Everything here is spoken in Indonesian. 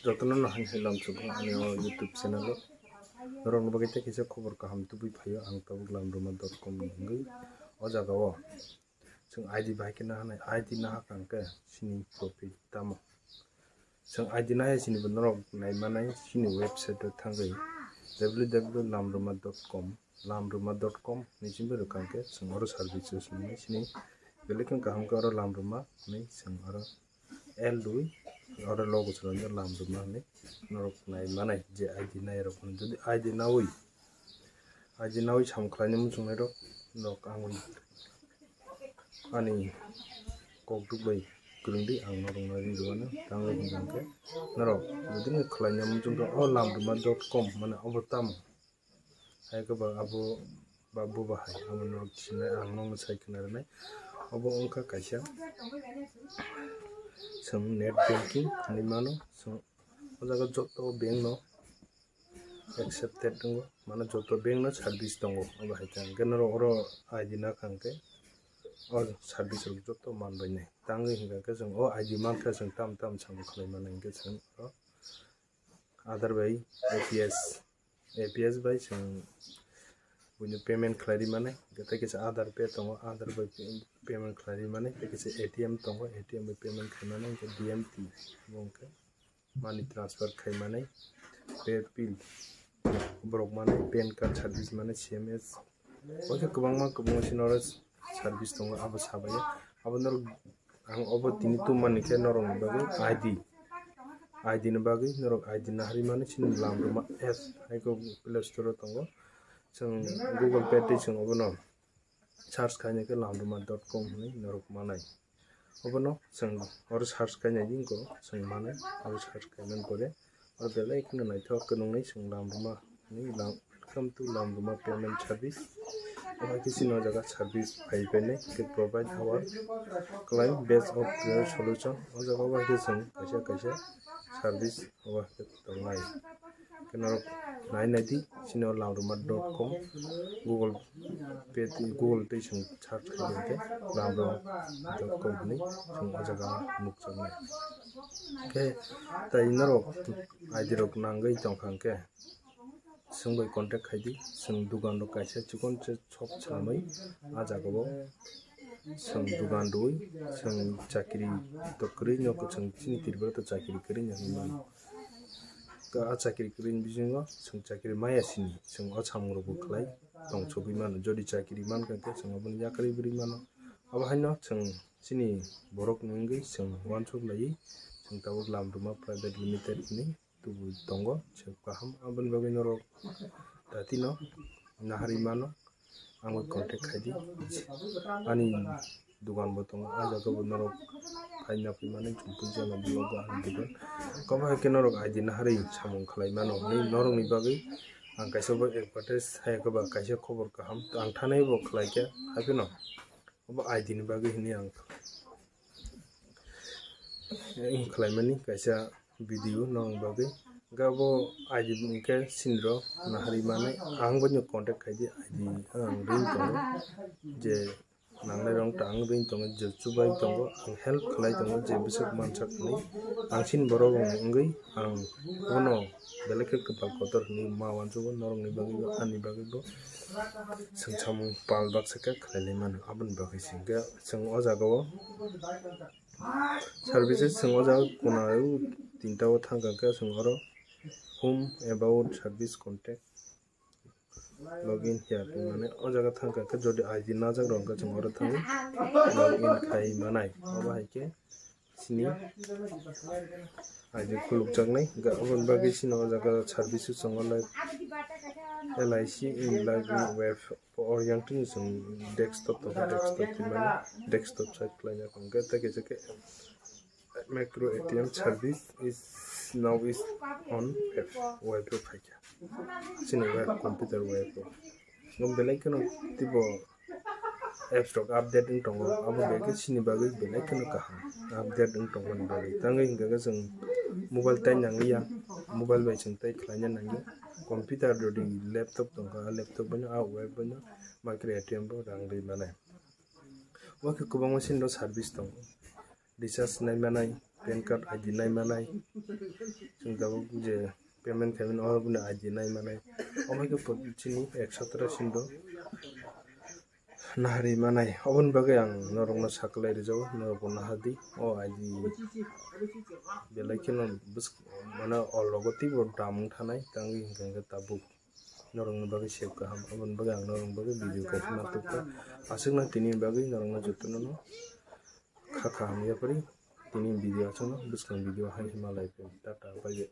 Jotono no hilam chuko ani YouTube channel lo norok bagi te kisa khobor kaham tubi phayo ang tabuk lamruma.com ngi o jaga o जों ID बाहायनो हानाय ID ना हाखांके सिनि प्रफिट दामो जों ID ना सिनि बनरक नायमानाय सिनि वेबसाइट थांगै www.lamruma.com निसिमबो रखांके जों आरो सार्भिसेस नि सिनि बेलेकन kaham का आरो lamruma नै जों आरो L2 आरो लोगो चलानो lamruma नै नरक नायमानाय जे ID ना रखन जदि ID नावै सामख्लायनो मुजुंनाय रक नक आं ani koktuk bai kurungdi ang norong nari ruana tangai hingangke norok judine khlainya mujungka o lamruma.com mana obotam hai ka ba abo babu bahai abo norok chine ang nong sai khnarnai obo ongka kaisa sung net banking ni mano sung ojaga joto bank no accepted dongo mana joto bank no service dongo abo haitang genero oro ID na kangke or service rok joto manbai nai tangai hinga ke jong o ID manka jong tam sam khlaimana ke jong Aadhaar bai APS bai jong buino payment khlari mane gata ke Aadhaar pay tongo Aadhaar bai payment khlari mane ke ATM tongo ATM bai payment khaimane ke DMT bongke money transfer khaimane paybill brok mane pan card service mane CMS oke kubangma sinora service tongo abo sabaya abo nor ang obo tini tu manike norong bagi ID ni bagi norok ID na hari mane sin lamruma app haiko Play Store tongo sing Google Pay te sing obo no search khaine ke lamruma.com ni norok manai obo no sing or search khaine dingko sing manai abo search khaine kore or bela ikno naithok kunungnai sing lamruma ni welcome to lamruma payment service kisi no jaga service paibene ke provide our client base of clear solution o jaga wa kising kaisa service wa ke tongai kenor nainadi sino lamruma.com Google Pay Google te sing search khaite lamruma.com ni sing o jaga mukchang ke tai norok ID rok nangai tongkhangke sungbai contact khaidi sung dugan ro kaisa chikon che chop chamai ajagabo sung dugan roi sung chakri to kri no ko sung chini tirba to chakri kri no man ka chakri kri bijingo sung chakri maya sini sung acham ro bu khlai tong chobi man jodi chakri man ka ke sung abun yakri bri man aba haino sung chini borok nungi sung wan chok lai sung tabuk lamruma private limited ni tubu tongo chep kaham abun bagi norok datino nahari mano ang contact khaidi ani dugan botong aja ko norok phaina mane chumpu jala blogo ang digan koma ke norok ID nahari samung khlai mano ni norok ni bagi ang kaisa bo advertise hai ko ba kaisa khobor kaham to ang thanai bo khlai ke habino obo ID ni bagi hini ang khlai mani kaisa video nong bagi gabo ID ke sindro nahari mane ang bonyo contact khaidi ID ang ring tongo je nangnai rong tang ring tongo je chubai tongo ang help khlai tongo je bisuk manchak ni ang sin borok ngai ang ono beleke kapal kotor ni mawan chugo norong ni bagi ani bagi bo sangchamung pal baksaka khlaile man abun bagi singa sing o jagao services sing o jaga kunau tinta o thangka ka sing oro home about service contact login here mane o jaga thangka ke jodi ID na jag rong ka jong oro thang login khai manai oba haike sini ID kuluk jangnai ga obon bagi sino jaga service songo lai LIC in live web or yang tin song desktop mane desktop site planya kong ga ta ke macro ATM service is now on web page sini web computer web ngom belai kono tipo app stock update ing tongo abo bege sini bagi belai kono kaham update ing tongo ni bagi tangai hingga ga jeng mobile tai nangiya mobile bai jeng tai khlainya nangi computer dodi laptop tongo laptop banya web banya macro ATM bo rang dei manai wa ke kubang machine do service tongo recharge nai manai PAN card ID nai manai जों दाबो जे payment अबुनो ID nai manai अमाइखौ पद्धतिनि 117 सिन्दो naharwi manai obon bagai ang norokno saklai rijao norokno hadi o ID belai keno bus mana ologoti bo damung thanai tangi hingga tabuk norokno bagai save kaham obon bagai ang norokno bagai video kaisa tukka asukna tini bagai norokno jotono no kaham yapari tini video asukno buskang video hai himalaya tata bagai